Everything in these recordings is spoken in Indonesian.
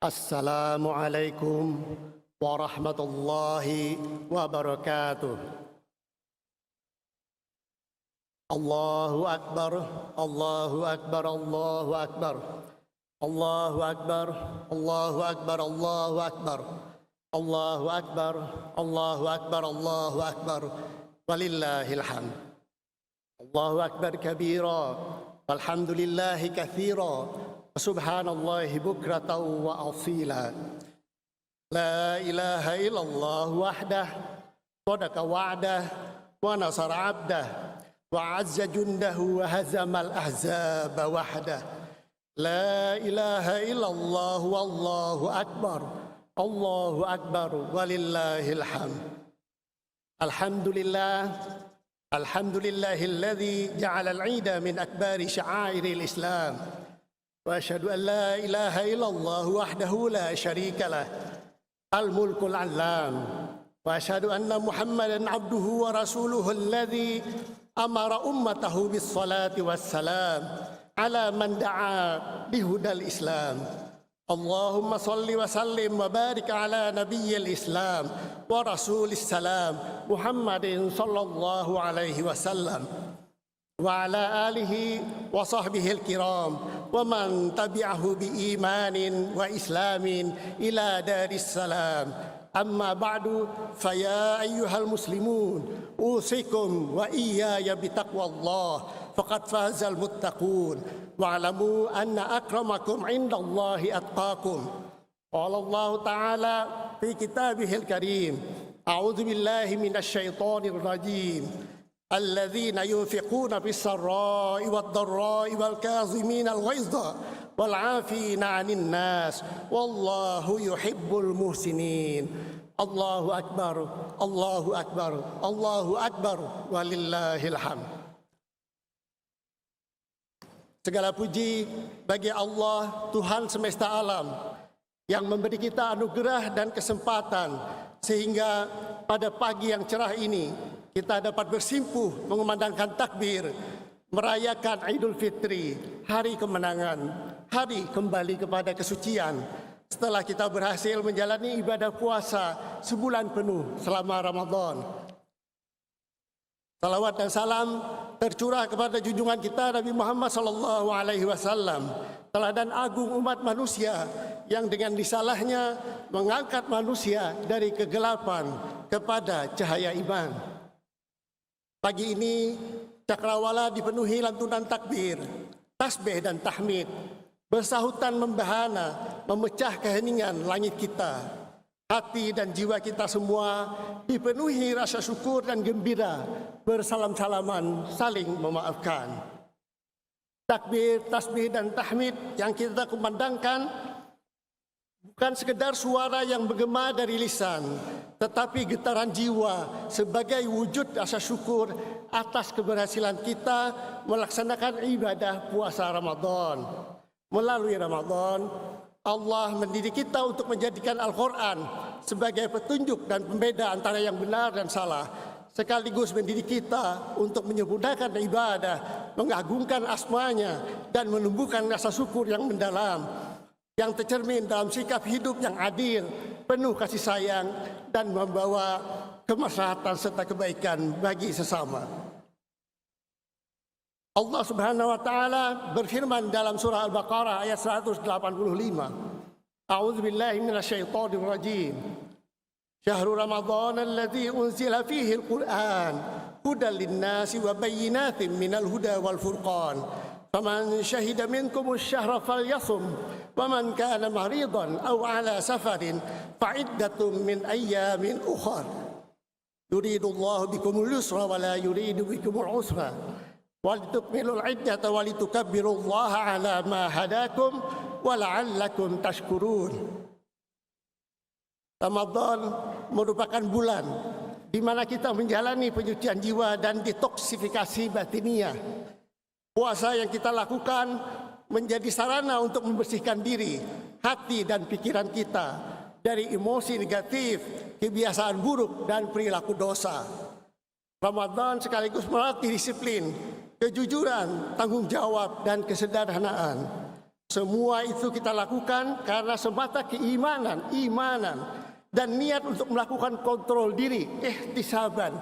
Assalamualaikum warahmatullahi wabarakatuh. Allahu Akbar, Allahu Akbar, Allahu Akbar. Allahu Akbar, Allahu Akbar, Allahu Akbar. Allahu Akbar, Allahu Akbar, Allahu Akbar. Walillahil hamd. Allahu Akbar kabira, walhamdulillahi katsira. Subhanallahi bukratan wa asila. La ilaha illallah wahdah, sadaqa wa'dah, wa nasara 'abdah, wa 'azza jundahu wa hazamal ahzaba wahdah. La ilaha illallah wallahu akbar, Allahu akbar, walillahil hamd. Alhamdulillah, alhamdulillahilladzi ja'ala al-'ida min akbari sya'airil Islam. وأشهد أن لا إله إلا الله وحده لا شريك له الملك العلام وأشهد أن محمدًا عبده ورسوله الذي أمر أمته بالصلاة والسلام على من دعا بهدى الإسلام. اللهم صل وسلم وبارك على نبي الإسلام ورسول السلام محمد صلى الله عليه وسلم وعلى آله وصحبه الكرام ومن تبعه بإيمان وإسلام إلى دار السلام. أما بعد فيا أيها المسلمون أوصيكم وإياي بتقوى الله فقد فاز المتقون واعلموا أن أكرمكم عند الله أتقاكم. قال الله تعالى في كتابه الكريم: أعوذ بالله من الشيطان الرجيم الذين ينفقون في السراء والضراء والكاظمين الغيظ والعافين عن الناس والله يحب المحسنين. الله أكبر، الله أكبر، الله أكبر, walillahil hamd. Segala puji bagi Allah, Tuhan semesta alam, yang memberi kita anugerah dan kesempatan sehingga pada pagi yang cerah ini kita dapat bersimpuh mengumandangkan takbir, merayakan Idul Fitri, hari kemenangan, hari kembali kepada kesucian setelah kita berhasil menjalani ibadah puasa sebulan penuh selama Ramadan. Salawat dan salam tercurah kepada junjungan kita Nabi Muhammad SAW, teladan agung umat manusia yang dengan risalahnya mengangkat manusia dari kegelapan kepada cahaya iman. Pagi ini cakrawala dipenuhi lantunan takbir, tasbih dan tahmid, bersahutan membahana, memecah keheningan langit kita. Hati dan jiwa kita semua dipenuhi rasa syukur dan gembira, bersalam-salaman, saling memaafkan. Takbir, tasbih dan tahmid yang kita kumandangkan bukan sekedar suara yang bergema dari lisan, tetapi getaran jiwa sebagai wujud rasa syukur atas keberhasilan kita melaksanakan ibadah puasa Ramadan. Melalui Ramadan, Allah mendidik kita untuk menjadikan Al-Quran sebagai petunjuk dan pembeda antara yang benar dan salah, sekaligus mendidik kita untuk menyempurnakan ibadah, mengagungkan asmanya, dan menumbuhkan rasa syukur yang mendalam, yang tercermin dalam sikap hidup yang adil, penuh kasih sayang, dan membawa kemaslahatan serta kebaikan bagi sesama. Allah Subhanahu wa taala berfirman dalam surah Al-Baqarah ayat 185. A'udzu billahi minasyaitonir rajim. Syahrul Ramadan alladzi unzila fihi al-Qur'an hudan lin-nasi wa bayyinatin minal huda wal furqan. Faman syahida minkum asy-syahra falyasum wa man kana maridan aw ala safarin fa'iddatun min ayyamin ukhra. Yuridullahu bikumul yusra wa la yuridu bikumul usra. Walitukmilul iddata walitukabbirullaha ala ma hadakum wa la'allakum tashkurun. Ramadan merupakan bulan di mana kita menjalani penyucian jiwa dan detoksifikasi batiniah. Puasa yang kita lakukan menjadi sarana untuk membersihkan diri, hati dan pikiran kita dari emosi negatif, kebiasaan buruk dan perilaku dosa. Ramadan sekaligus melatih disiplin, kejujuran, tanggung jawab, dan kesederhanaan. Semua itu kita lakukan karena semata keimanan, dan niat untuk melakukan kontrol diri, ihtisaban,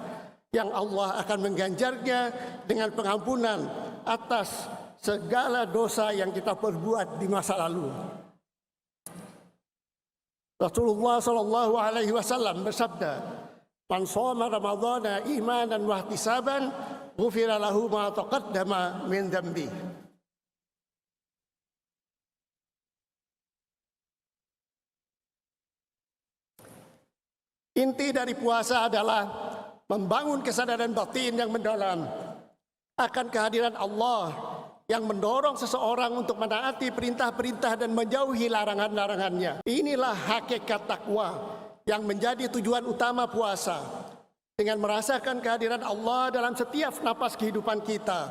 yang Allah akan mengganjarnya dengan pengampunan atas segala dosa yang kita perbuat di masa lalu. Rasulullah sallallahu alaihi wasallam bersabda, "Man shoma ramadhana imanan wa ihtisaban, ghufira lahu ma taqaddama min dhanbi." Inti dari puasa adalah membangun kesadaran batin yang mendalam akan kehadiran Allah yang mendorong seseorang untuk menaati perintah-perintah dan menjauhi larangan-larangannya. Inilah hakikat takwa yang menjadi tujuan utama puasa. Dengan merasakan kehadiran Allah dalam setiap napas kehidupan kita,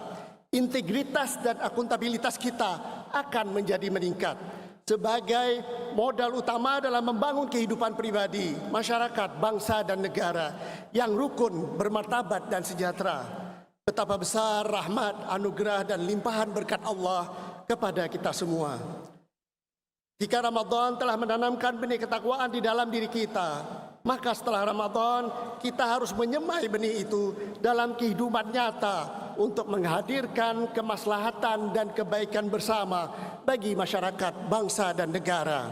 integritas dan akuntabilitas kita akan menjadi meningkat sebagai modal utama dalam membangun kehidupan pribadi, masyarakat, bangsa, dan negara yang rukun, bermartabat, dan sejahtera. Betapa besar rahmat, anugerah, dan limpahan berkat Allah kepada kita semua. Jika Ramadan telah menanamkan benih ketakwaan di dalam diri kita, maka setelah Ramadan kita harus menyemai benih itu dalam kehidupan nyata untuk menghadirkan kemaslahatan dan kebaikan bersama bagi masyarakat, bangsa, dan negara.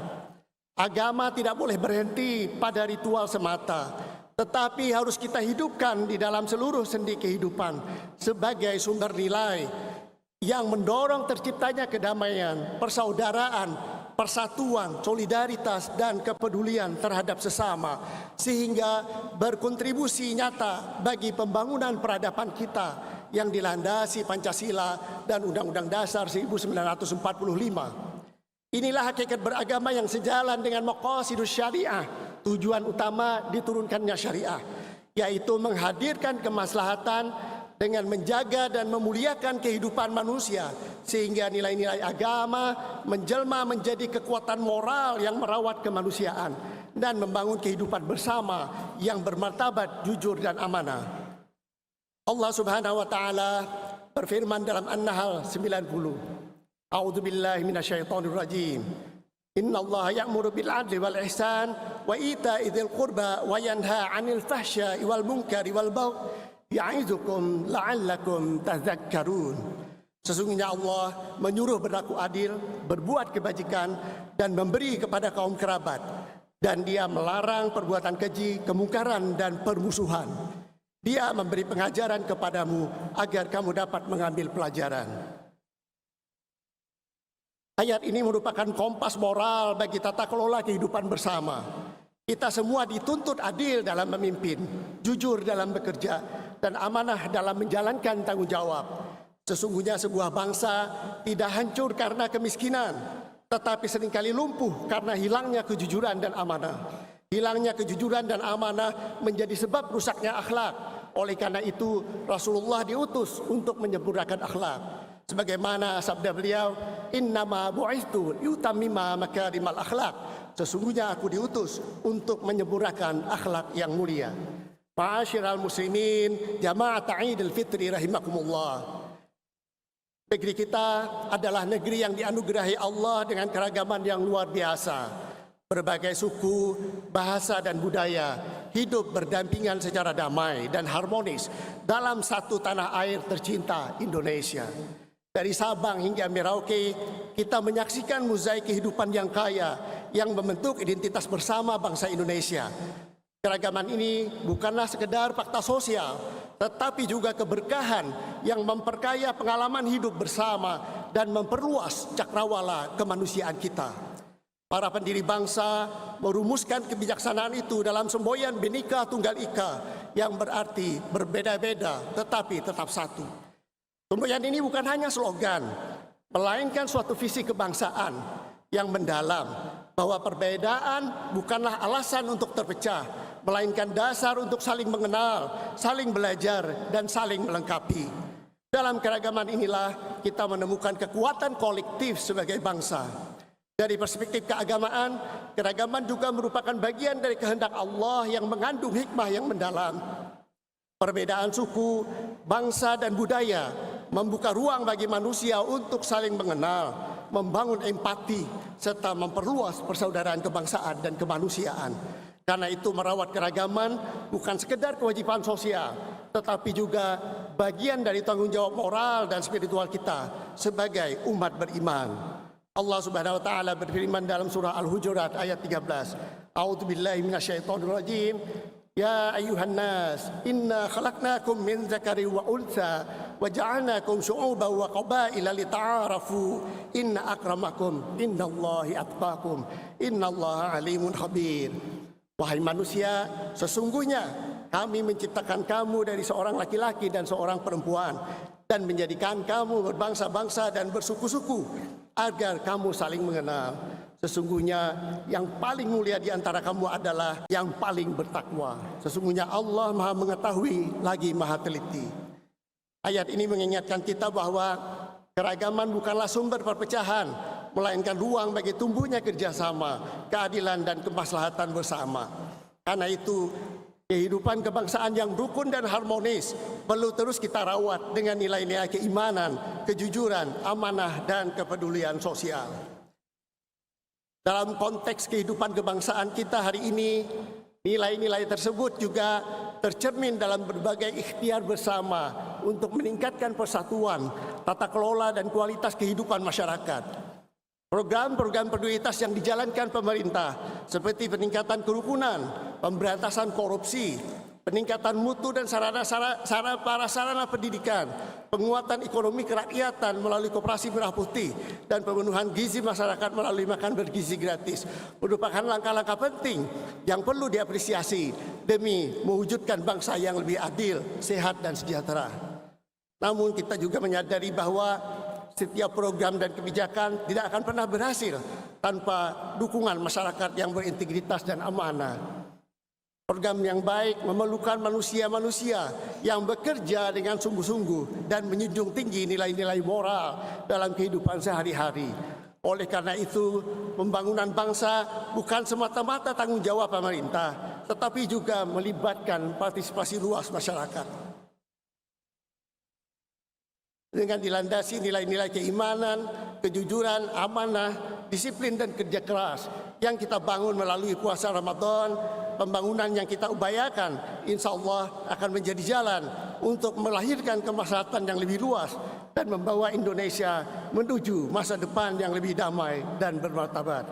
Agama tidak boleh berhenti pada ritual semata, tetapi harus kita hidupkan di dalam seluruh sendi kehidupan sebagai sumber nilai yang mendorong terciptanya kedamaian, persaudaraan, persatuan, solidaritas, dan kepedulian terhadap sesama, sehingga berkontribusi nyata bagi pembangunan peradaban kita yang dilandasi Pancasila dan Undang-Undang Dasar 1945. Inilah hakikat beragama yang sejalan dengan maqasidus syariah, tujuan utama diturunkannya syariah, yaitu menghadirkan kemaslahatan dengan menjaga dan memuliakan kehidupan manusia, sehingga nilai-nilai agama menjelma menjadi kekuatan moral yang merawat kemanusiaan dan membangun kehidupan bersama yang bermartabat, jujur, dan amanah. Allah Subhanahu wa taala berfirman dalam An-Nahl 90. A'udzu billahi minasyaitonir rajim. Innallaha ya'muru bil 'adli wal ihsan wa ita'i dzil qurba wa yanha 'anil fahsya'i wal munkari wal baghi ya'idukum la'allakum tadhakkarun. Sesungguhnya Allah menyuruh berlaku adil, berbuat kebajikan, dan memberi kepada kaum kerabat, dan Dia melarang perbuatan keji, kemungkaran, dan permusuhan. Dia memberi pengajaran kepadamu agar kamu dapat mengambil pelajaran. Ayat ini merupakan kompas moral bagi tata kelola kehidupan bersama. Kita semua dituntut adil dalam memimpin, jujur dalam bekerja, dan amanah dalam menjalankan tanggung jawab. Sesungguhnya sebuah bangsa tidak hancur karena kemiskinan, tetapi seringkali lumpuh karena hilangnya kejujuran dan amanah. Hilangnya kejujuran dan amanah menjadi sebab rusaknya akhlak. Oleh karena itu Rasulullah diutus untuk menyempurnakan akhlak. Sebagaimana sabda beliau, "Innama bu'itsu liutammima makarimal akhlak." Sesungguhnya aku diutus untuk menyempurnakan akhlak yang mulia. Ma'asyiral muslimin, jamaah Idul Fitri rahimakumullah. Negeri kita adalah negeri yang dianugerahi Allah dengan keragaman yang luar biasa. Berbagai suku, bahasa, dan budaya hidup berdampingan secara damai dan harmonis dalam satu tanah air tercinta, Indonesia. Dari Sabang hingga Merauke, kita menyaksikan mozaik kehidupan yang kaya yang membentuk identitas bersama bangsa Indonesia. Keragaman ini bukanlah sekedar fakta sosial, tetapi juga keberkahan yang memperkaya pengalaman hidup bersama dan memperluas cakrawala kemanusiaan kita. Para pendiri bangsa merumuskan kebijaksanaan itu dalam semboyan Bhinneka Tunggal Ika yang berarti berbeda-beda tetapi tetap satu. Semboyan ini bukan hanya slogan, melainkan suatu visi kebangsaan yang mendalam bahwa perbedaan bukanlah alasan untuk terpecah, melainkan dasar untuk saling mengenal, saling belajar, dan saling melengkapi. Dalam keragaman inilah kita menemukan kekuatan kolektif sebagai bangsa. Dari perspektif keagamaan, keragaman juga merupakan bagian dari kehendak Allah yang mengandung hikmah yang mendalam. Perbedaan suku, bangsa, dan budaya membuka ruang bagi manusia untuk saling mengenal, membangun empati, serta memperluas persaudaraan kebangsaan dan kemanusiaan. Karena itu merawat keragaman bukan sekedar kewajiban sosial, tetapi juga bagian dari tanggung jawab moral dan spiritual kita sebagai umat beriman. Allah Subhanahu wa taala berfirman dalam surah Al-Hujurat ayat 13. A'udzubillahi minasyaitonirrajim. Ya ayyuhan nas, inna khalaqnakum min dzakari wa untha wa ja'alnakum syu'uban wa qabaila lita'arafu. Inna akramakum indallahi atqakum. Innallaha alimun khabir. Wahai manusia, sesungguhnya kami menciptakan kamu dari seorang laki-laki dan seorang perempuan dan menjadikan kamu berbangsa-bangsa dan bersuku-suku agar kamu saling mengenal. Sesungguhnya yang paling mulia di antara kamu adalah yang paling bertakwa. Sesungguhnya Allah Maha mengetahui lagi Maha teliti. Ayat ini mengingatkan kita bahwa keragaman bukanlah sumber perpecahan, melainkan ruang bagi tumbuhnya kerjasama, keadilan dan kemaslahatan bersama. Karena itu, kehidupan kebangsaan yang rukun dan harmonis perlu terus kita rawat dengan nilai-nilai keimanan, kejujuran, amanah, dan kepedulian sosial. Dalam konteks kehidupan kebangsaan kita hari ini, nilai-nilai tersebut juga tercermin dalam berbagai ikhtiar bersama untuk meningkatkan persatuan, tata kelola, dan kualitas kehidupan masyarakat. Program-program prioritas yang dijalankan pemerintah seperti peningkatan kerukunan, pemberantasan korupsi, peningkatan mutu dan sarana pendidikan, penguatan ekonomi kerakyatan melalui koperasi merah putih, dan pemenuhan gizi masyarakat melalui makan bergizi gratis merupakan langkah-langkah penting yang perlu diapresiasi demi mewujudkan bangsa yang lebih adil, sehat, dan sejahtera. Namun kita juga menyadari bahwa setiap program dan kebijakan tidak akan pernah berhasil tanpa dukungan masyarakat yang berintegritas dan amanah. Program yang baik memerlukan manusia-manusia yang bekerja dengan sungguh-sungguh dan menjunjung tinggi nilai-nilai moral dalam kehidupan sehari-hari. Oleh karena itu, pembangunan bangsa bukan semata-mata tanggung jawab pemerintah, tetapi juga melibatkan partisipasi luas masyarakat. Dengan dilandasi nilai-nilai keimanan, kejujuran, amanah, disiplin, dan kerja keras yang kita bangun melalui puasa Ramadan, pembangunan yang kita upayakan insya Allah akan menjadi jalan untuk melahirkan kemaslahatan yang lebih luas dan membawa Indonesia menuju masa depan yang lebih damai dan bermartabat.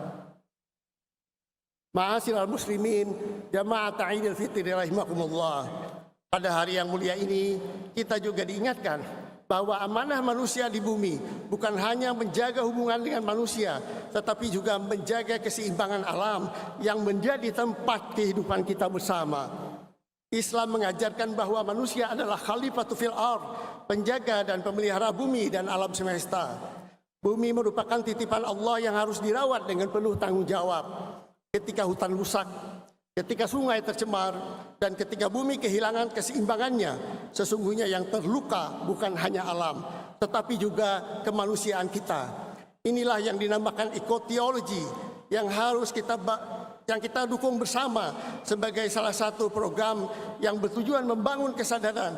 Ma'asyiral muslimin, jamaah Idul Fitri rahimakumullah. Pada hari yang mulia ini kita juga diingatkan bahwa amanah manusia di bumi bukan hanya menjaga hubungan dengan manusia, tetapi juga menjaga keseimbangan alam yang menjadi tempat kehidupan kita bersama. Islam mengajarkan bahwa manusia adalah khalifatul fil ardh, penjaga dan pemelihara bumi dan alam semesta. Bumi merupakan titipan Allah yang harus dirawat dengan penuh tanggung jawab. Ketika hutan rusak, ketika sungai tercemar, dan ketika bumi kehilangan keseimbangannya, sesungguhnya yang terluka bukan hanya alam, tetapi juga kemanusiaan kita. Inilah yang dinamakan ekoteologi yang harus kita dukung bersama sebagai salah satu program yang bertujuan membangun kesadaran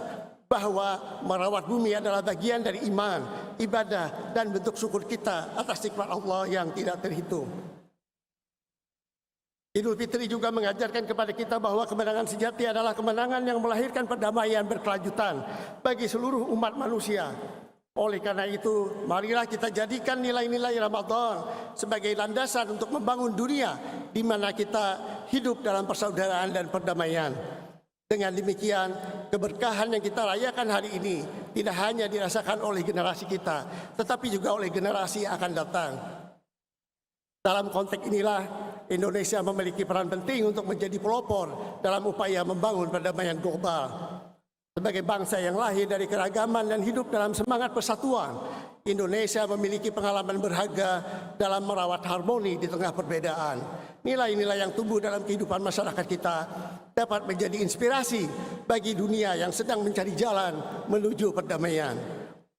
bahwa merawat bumi adalah bagian dari iman, ibadah, dan bentuk syukur kita atas nikmat Allah yang tidak terhitung. Idul Fitri juga mengajarkan kepada kita bahwa kemenangan sejati adalah kemenangan yang melahirkan perdamaian berkelanjutan bagi seluruh umat manusia. Oleh karena itu, marilah kita jadikan nilai-nilai Ramadan sebagai landasan untuk membangun dunia di mana kita hidup dalam persaudaraan dan perdamaian. Dengan demikian, keberkahan yang kita rayakan hari ini tidak hanya dirasakan oleh generasi kita, tetapi juga oleh generasi yang akan datang. Dalam konteks inilah, Indonesia memiliki peran penting untuk menjadi pelopor dalam upaya membangun perdamaian global. Sebagai bangsa yang lahir dari keragaman dan hidup dalam semangat persatuan, Indonesia memiliki pengalaman berharga dalam merawat harmoni di tengah perbedaan. Nilai-nilai yang tumbuh dalam kehidupan masyarakat kita dapat menjadi inspirasi bagi dunia yang sedang mencari jalan menuju perdamaian.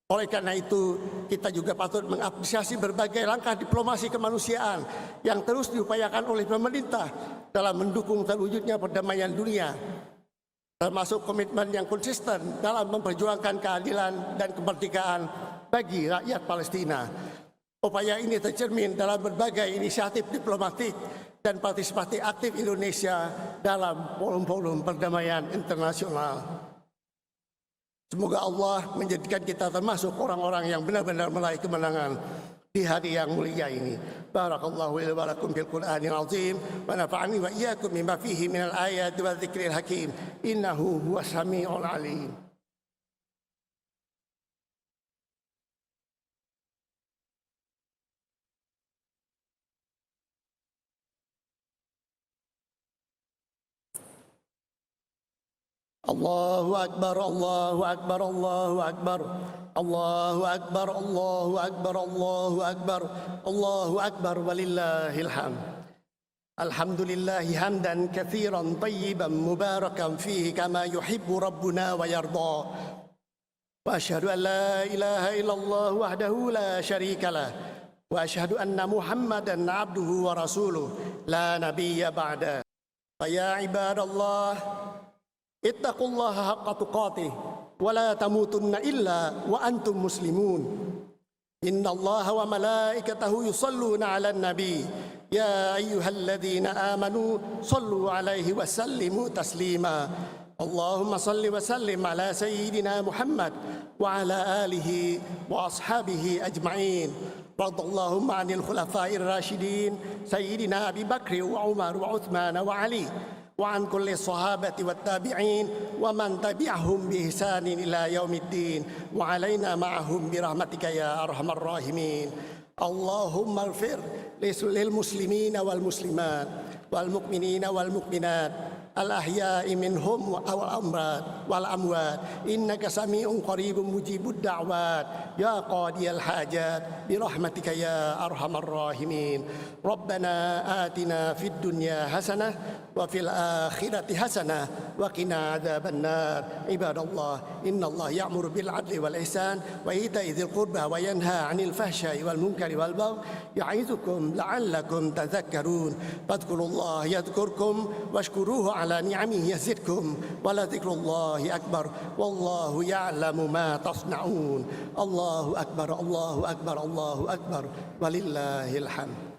Oleh karena itu, kita juga patut mengapresiasi berbagai langkah diplomasi kemanusiaan yang terus diupayakan oleh pemerintah dalam mendukung terwujudnya perdamaian dunia, termasuk komitmen yang konsisten dalam memperjuangkan keadilan dan kemerdekaan bagi rakyat Palestina. Upaya ini tercermin dalam berbagai inisiatif diplomatik dan partisipasi aktif Indonesia dalam forum-forum perdamaian internasional. Semoga Allah menjadikan kita termasuk orang-orang yang benar-benar meraih kemenangan di hari yang mulia ini. Barakallahu li wa lakum fil Qur'anil azim wa nafa'ani wa iyyakum bima fihi minal ayati wa dzikril hakim. Innahu huwas samiul alim. Allahu akbar, Allahu akbar, Allahu akbar. Allahu akbar, Allahu akbar, Allahu akbar. Allahu akbar walillahil hamd. Alhamdulillahi hamdan katsiran tayyiban mubarakan fihi kama yuhibbu rabbuna wa yarda. Wa asyhadu an la ilaha illallah wahdahu la syarika lah. Wa asyhadu anna Muhammadan abduhu wa rasuluh la nabiyya ba'da. Ya ibadallah, ittaqullaha haqqa tuqatih wa la tamutunna illa wa antum muslimun. Innallaha wa malaikatahu yusalluna 'alan nabi ya ayyuhalladzina amanu sallu 'alaihi wa sallimu taslima. Allahumma salli wa sallim ala sayyidina Muhammad wa ala alihi wa ashabihi ajma'in. Radallahumma 'anil khulafa'ir rasyidin sayyidina Abi Bakr wa Umar wa Utsman wa Ali وعن كل الصحابة والتابعين ومن تبعهم بإحسان إلى يوم الدين وعلينا معهم برحمتك يا أرحم الراحمين. اللهم اغفر للمسلمين والمسلمات والمؤمنين والمؤمنات الأحياء منهم والأموات إنك سميع قريب مجيب الدعوات يا قاضي الحاجات برحمتك يا أرحم الراحمين. ربنا آتنا في الدنيا حسنة وفي الآخرة حسنة وقنا عذاب النار. عباد الله إن الله يأمر بالعدل والإحسان وإيتاء ذي القربى وينهى عن الفحشاء والمنكر والبغي يعظكم لعلكم تذكرون. فاذكروا الله يذكركم واشكروه على نعمه يزدكم ولذكر الله أكبر والله يعلم ما تصنعون. الله أكبر، الله أكبر، الله أكبر ولله الحمد.